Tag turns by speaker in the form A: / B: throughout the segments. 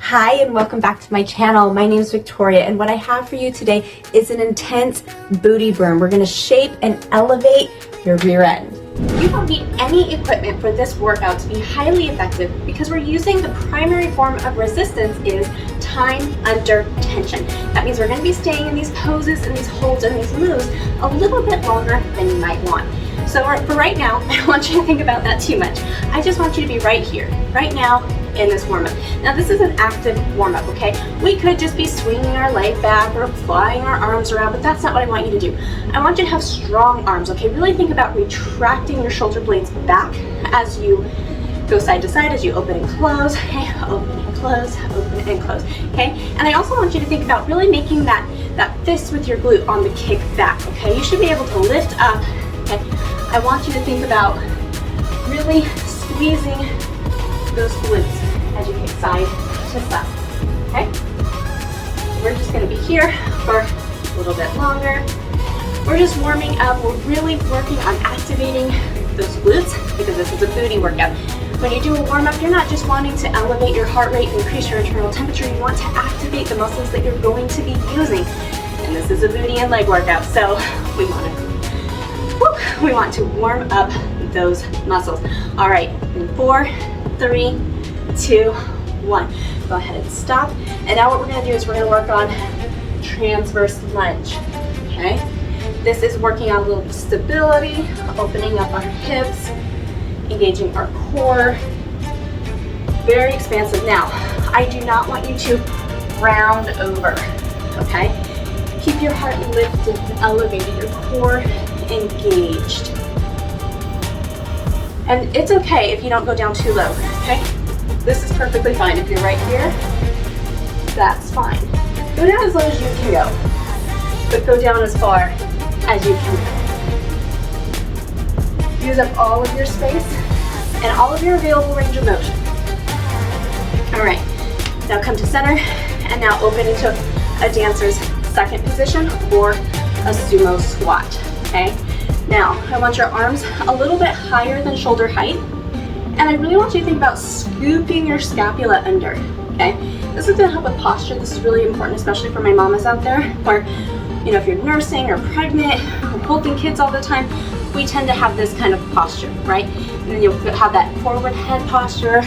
A: Hi and welcome back to my channel. My name is Victoria and what I have for you today is an intense booty burn. We're going to shape and elevate your rear end. You don't need any equipment for this workout to be highly effective because we're using the primary form of resistance is time under tension. That means we're going to be staying in these poses and these holds and these moves a little bit longer than you might want. So for right now, I don't want you to think about that too much. I just want you to be right here, right now in this warm-up. Now this is an active warm-up, okay? We could just be swinging our leg back or flying our arms around, but that's not what I want you to do. I want you to have strong arms, okay? Really think about retracting your shoulder blades back as you go side to side, as you open and close, okay? Open and close, open and close, okay? And I also want you to think about really making that fist with your glute on the kick back, okay? You should be able to lift up, okay? I want you to think about really squeezing those glutes as you kick side to side, okay? We're just gonna be here for a little bit longer. We're just warming up. We're really working on activating those glutes because this is a booty workout. When you do a warm-up, you're not just wanting to elevate your heart rate and increase your internal temperature. You want to activate the muscles that you're going to be using. And this is a booty and leg workout, so we want to warm up those muscles. All right, in 4, 3, 2, 1. Go ahead and stop. And now what we're going to do is we're going to work on transverse lunge. Okay? This is working on a little stability, opening up our hips, engaging our core. Very expansive. Now, I do not want you to round over. Okay? Keep your heart lifted and elevated, your core engaged. And it's okay if you don't go down too low, okay? This is perfectly fine. If you're right here, that's fine. Go down as low as you can go, but go down as far as you can go. Use up all of your space and all of your available range of motion. All right, now come to center and now open into a dancer's second position or a sumo squat, okay? Now, I want your arms a little bit higher than shoulder height, and I really want you to think about scooping your scapula under, okay? This is gonna help with posture. This is really important, especially for my mamas out there, where, you know, if you're nursing or pregnant or holding kids all the time, we tend to have this kind of posture, right? And then you'll have that forward head posture.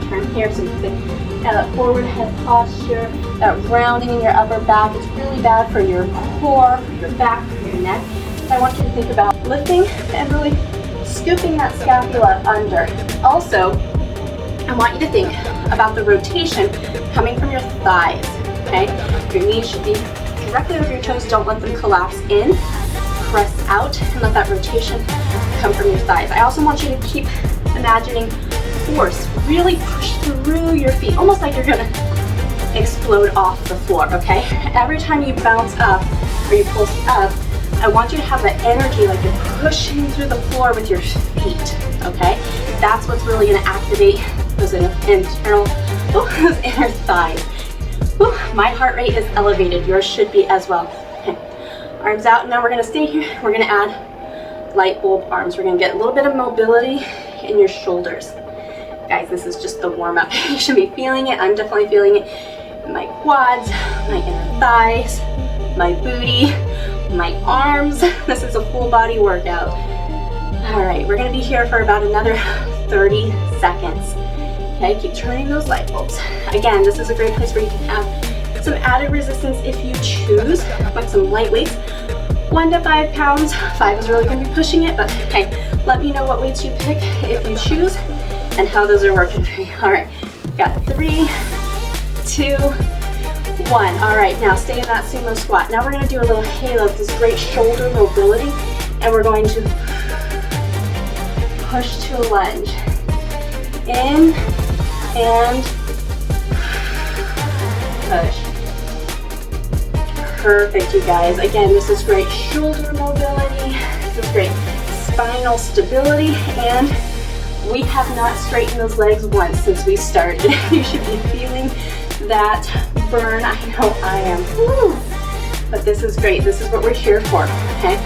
A: Turn here so you can have that forward head posture, that rounding in your upper back. It's really bad for your core, for your back, for your neck. I want you to think about lifting and really scooping that scapula under. Also, I want you to think about the rotation coming from your thighs, okay? Your knees should be directly over your toes. Don't let them collapse in. Press out and let that rotation come from your thighs. I also want you to keep imagining force. Really push through your feet, almost like you're gonna explode off the floor, okay? Every time you bounce up or you pulse up, I want you to have that energy like you're pushing through the floor with your feet, okay? That's what's really gonna activate those internal, those inner thighs. My heart rate is elevated, yours should be as well. Okay. Arms out, now we're gonna stay here. We're gonna add light bulb arms. We're gonna get a little bit of mobility in your shoulders. Guys, this is just the warm up. You should be feeling it, I'm definitely feeling it. My quads, my inner thighs, my booty, my arms. This is a full body workout. All right, we're gonna be here for about another 30 seconds. Okay, keep turning those light bulbs. Again, this is a great place where you can have some added resistance if you choose, like some light weights. 1 to 5 pounds. 5 is really gonna be pushing it, but hey, let me know what weights you pick if you choose and how those are working for you. All right, got 3, 2, 1. All right, now stay in that sumo squat. Now we're gonna do a little halo, this great shoulder mobility, and we're going to push to a lunge. In and push. Perfect, you guys. Again, this is great shoulder mobility. This is great spinal stability, and we have not straightened those legs once since we started. You should be feeling that burn. I know I am. Woo. But this is great. This is what we're here for, okay?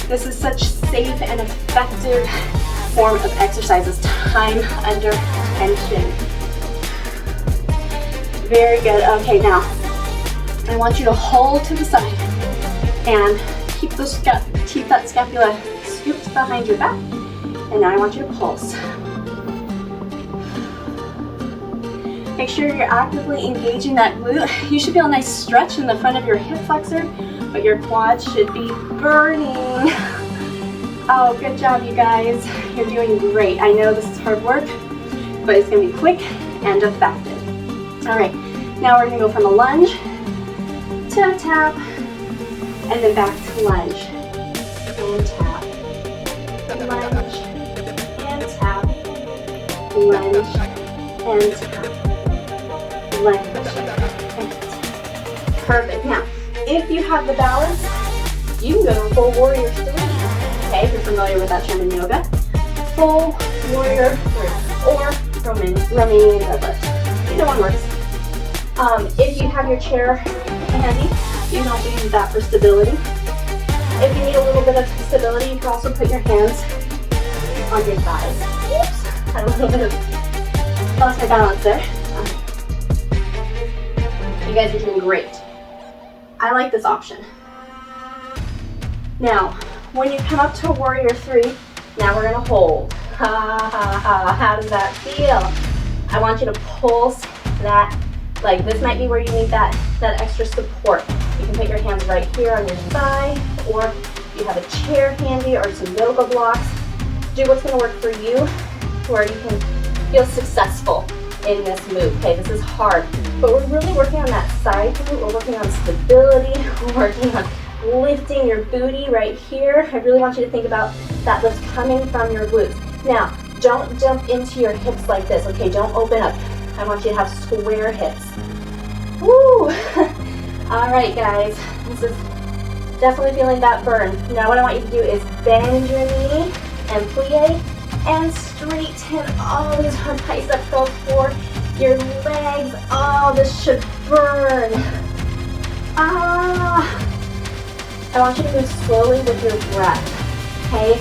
A: This is such safe and effective form of exercise is time under tension. Very good. Okay, now I want you to hold to the side and keep that scapula scooped behind your back. And now I want you to pulse. Make sure you're actively engaging that glute. You should feel a nice stretch in the front of your hip flexor, but your quads should be burning. Oh, good job, you guys. You're doing great. I know this is hard work, but it's gonna be quick and effective. All right, now we're gonna go from a lunge to a tap, and then back to lunge and tap, lunge and tap, lunge and tap, lunge and tap. Perfect. Now, if you have the balance, you can go to full warrior 3. Okay, if you're familiar with that term in yoga, full warrior 3 or Romanian deadlift. Either one works. If you have your chair handy, you can also use that for stability. If you need a little bit of stability, you can also put your hands on your thighs. Oops, had a little bit of, lost my balance there. You guys are doing great. I like this option. Now, when you come up to warrior 3, now we're gonna hold. Ha ha ha, how does that feel? I want you to pulse that. Like this might be where you need that extra support. You can put your hands right here on your thigh, or you have a chair handy or some yoga blocks. Do what's gonna work for you, where you can feel successful in this move. Okay, this is hard, but we're really working on that side glute. We're working on stability. We're working on lifting your booty right here. I really want you to think about that lift coming from your glutes. Now, don't jump into your hips like this, okay? Don't open up. I want you to have square hips. Woo! All right, guys. This is definitely feeling that burn. Now what I want you to do is bend your knee and plie and straighten all these hard bicep curls for your legs. Oh, this should burn. I want you to move slowly with your breath, okay?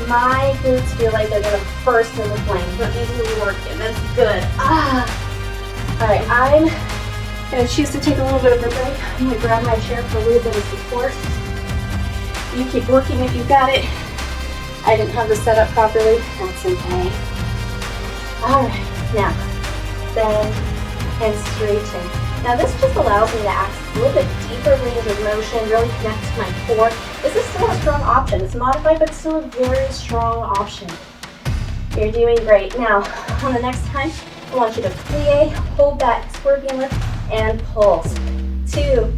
A: My glutes feel like they're gonna burst into flames. Let me work it. That's good. All right, I'm gonna choose to take a little bit of a break. I'm gonna grab my chair for a little bit of support. You keep working if you got it. I didn't have this set up properly. That's okay. All right, now bend and straighten. Now this just allows me to access a little bit deeper range of motion, really connect to my core. This is still a strong option. It's modified, but still a very strong option. You're doing great. Now, on the next time, I want you to plie, hold that scorpion lift, and pulse. 2,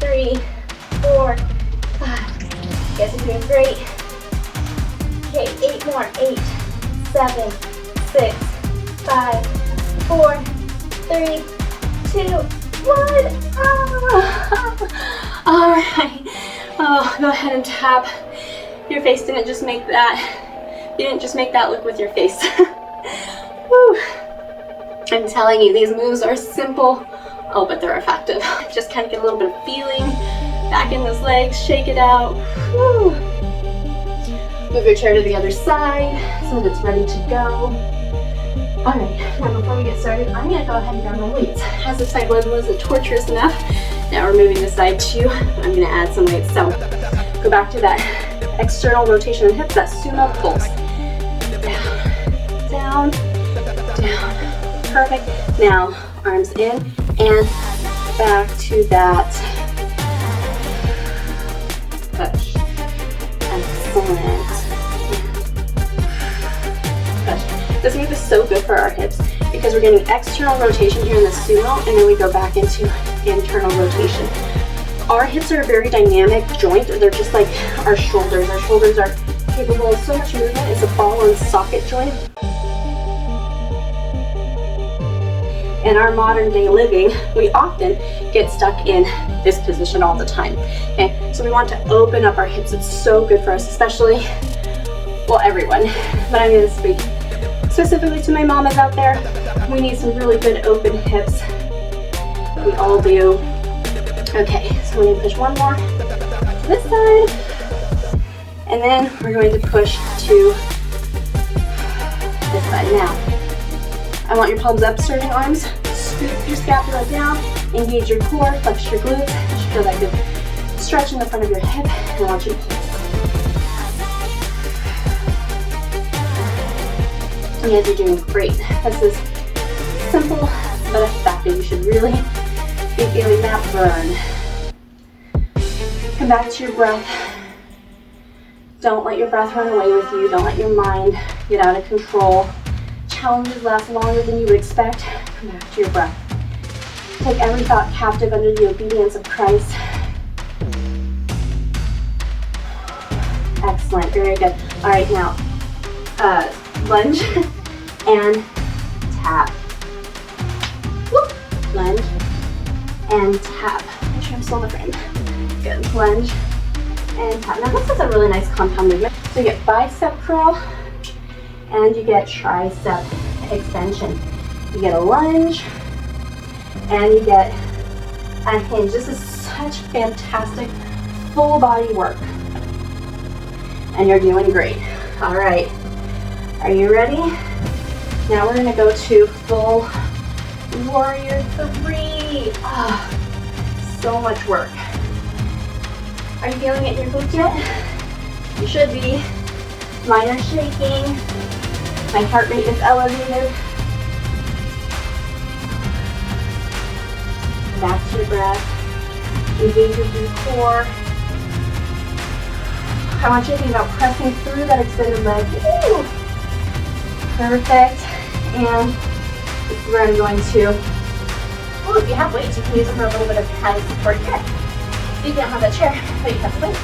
A: 3, 4, 5. You guys are doing great. Okay, 8 more. 8, 7, 6, 5, 4, 3, 2, 1. All right. Oh, go ahead and tap. Your face didn't just make that. You didn't just make that look with your face. Woo. I'm telling you, these moves are simple. Oh, but they're effective. Just kind of get a little bit of feeling back in those legs. Shake it out. Woo. Move your chair to the other side so that it's ready to go. All right, now before we get started, I'm gonna go ahead and grab my weights. As if side one wasn't torturous enough, now we're moving to side 2. I'm gonna add some weights. So go back to that external rotation of the hips, that sumo pulse. Down, down, down. Perfect. Now arms in and back to that push. Excellent. This move is so good for our hips because we're getting external rotation here in the sumo, and then we go back into internal rotation. Our hips are a very dynamic joint. They're just like our shoulders. Our shoulders are capable of so much movement. It's a ball and socket joint. In our modern day living, we often get stuck in this position all the time. Okay, so we want to open up our hips. It's so good for us, especially, well, everyone, but I'm going to speak specifically to my mamas out there. We need some really good open hips. We all do. Okay, so we're going to push one more to this side, and then we're going to push to this side. Now, I want your palms up, stretching arms Scoop your scapula down, engage your core, flex your glutes. You should feel that good stretch in the front of your hip. And I want you to pulse. You guys are doing great. This is simple but effective. You should really be feeling that burn. Come back to your breath. Don't let your breath run away with you. Don't let your mind get out of control. Challenges last longer than you would expect. Come back to your breath. Take every thought captive under the obedience of Christ. Excellent, very good. All right, now lunge and tap. Whoop. Lunge and tap. Make sure I'm still in the frame. Good. Lunge and tap. Now this is a really nice compound movement. So you get bicep curl and you get tricep extension. You get a lunge and you get a hinge. This is such fantastic full body work. And you're doing great. All right, are you ready? Now we're gonna go to full warrior 3. So much work. Are you feeling it in your glutes yet? You should be. Mine are shaking. My heart rate is elevated. Back to your breath. Engage with your core. I want you to think about pressing through that extended leg. Woo! Perfect. And this is where I'm going to, oh, if you have weights, you can use them for a little bit of hand support here. If you don't have that chair, but you have the weights.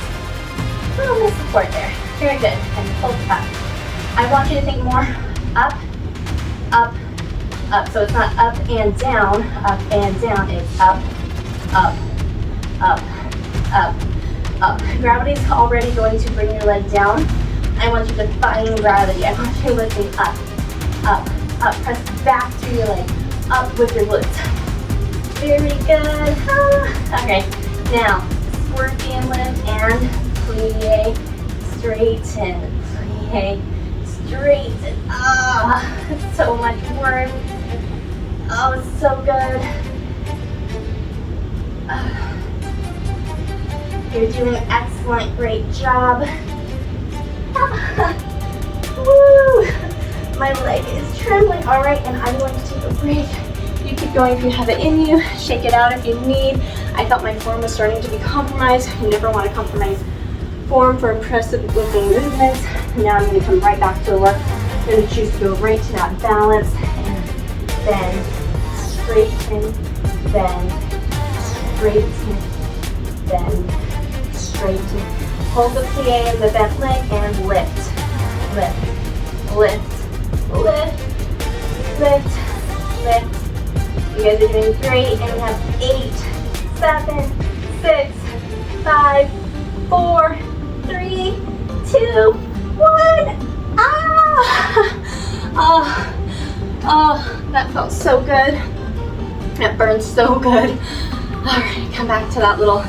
A: A little bit of support there. Very good. And pull up. I want you to think more up, up, up. So it's not up and down, up and down. It's up, up, up, up, up. Gravity's already going to bring your leg down. I want you to find gravity. I want you lifting up, up, up. Press back through your leg, up with your glutes. Very good. Okay, now scorpion lift and plie, straighten, plie, straighten. It's so much work. Oh, it's so good. You're doing excellent, great job. Woo! My leg is trembling. All right, and I'm going to take a break. You keep going if you have it in you. Shake it out if you need. I felt my form was starting to be compromised. You never want to compromise form for impressive looking movements. Now I'm going to come right back to the work. I'm going to choose to go right to that balance and bend, straighten, bend, straighten, bend, straighten. Hold the plie and the bent leg and lift, lift, lift, lift, lift, lift. You guys are doing great, and we have 8, 7, 6, 5, 4, 3, 2, 1. Oh, that felt so good. That burned so good. All right, come back to that little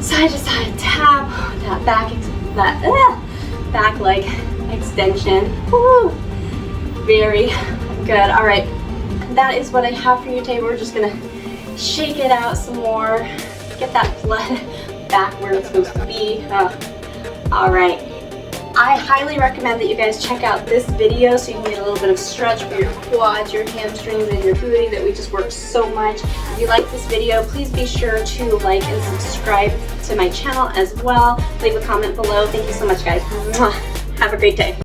A: side to side tap. That back leg extension. Woo. Very good. All right, that is what I have for you today. We're just gonna shake it out some more. Get that blood back where it's supposed to be. All right. I highly recommend that you guys check out this video so you can get a little bit of stretch for your quads, your hamstrings, and your booty that we just worked so much. If you like this video, please be sure to like and subscribe to my channel as well. Leave a comment below. Thank you so much, guys. Have a great day.